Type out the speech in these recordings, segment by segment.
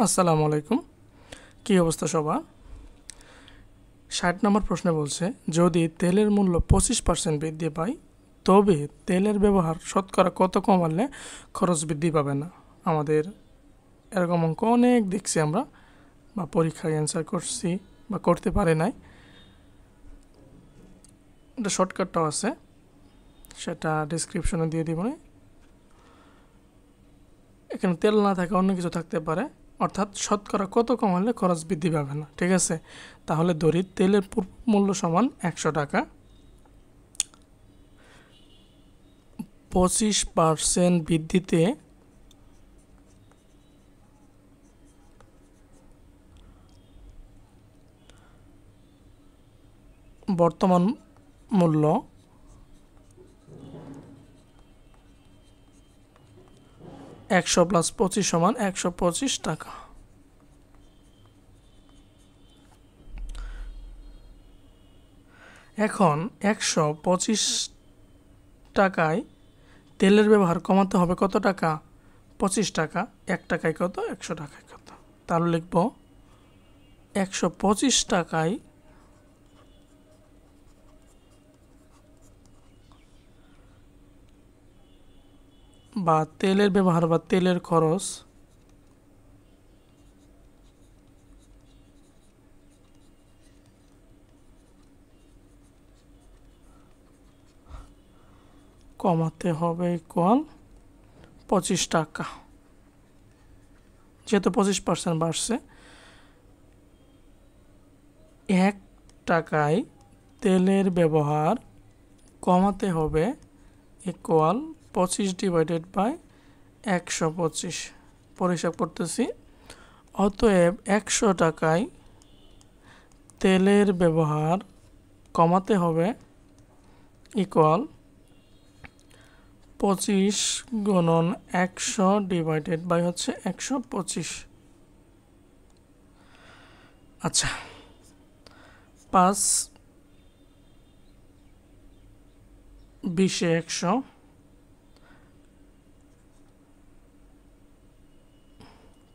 আসসালামু আলাইকুম। কী অবস্থা সবার? ৬০ নম্বর প্রশ্নে বলছে, যদি তেলের মূল্য 25% বৃদ্ধি পায় তবে তেলের ব্যবহার শতকরা কত কমালে খরচ বৃদ্ধি পাবে না? আমাদের এরকম অঙ্ক অনেক দেখছি আমরা, বা পরীক্ষায় অ্যান্সার করছি বা করতে পারে নাই। এটা শর্টকাটটাও আছে, সেটা ডিসক্রিপশনে দিয়ে দিব। এখানে তেল না থাকে অন্য কিছু থাকতে পারে, অর্থাৎ শতকরা কত কমালে খরচ বৃদ্ধি পাবে না। ঠিক আছে, তাহলে ধরি তেলের মূল্য সমান 100 টাকা, 25% বৃদ্ধিতে বর্তমান মূল্য 100 + 25 সমান 125 টাকা। এখন 125 টাকায় তেলের ব্যবহার কমাতে হবে কত টাকা? 25 টাকা। 1 টাকায় কত? 100 টাকায় কত? তাহলে লিখব 125 টাকায় বা তেলের ব্যবহার বা তেলের খরচ কমাতে হবে ইকুয়াল 25 টাকা। যেহেতু 25% বাড়ছে, 1 টাকায় তেলের ব্যবহার কমাতে হবে ইকুয়াল 25/125। পরিহিসাব করতেছি। অতএব 100 টাকায় তেলের ব্যবহার কমাতে হবে ইকুয়াল 25 গুণন 100 হচ্ছে 125। আচ্ছা, 5 20 100,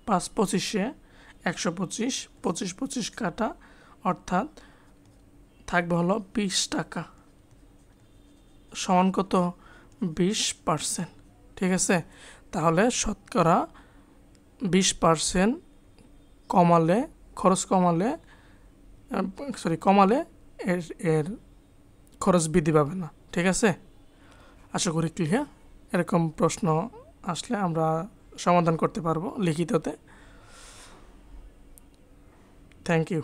5 25 125, 25 25 কাটা, অর্থাৎ থাকবে হলো 20 টাকা সমান কত? 20%। ঠিক আছে, তাহলে শতকরা 20% কমালে, খরচ কমালে এর খরচ বৃদ্ধি পাবে না। ঠিক আছে, আশা করি ক্লিয়ার। এরকম প্রশ্ন আসলে আমরা সমাধান করতে পারবো লিখিততে। Thank you.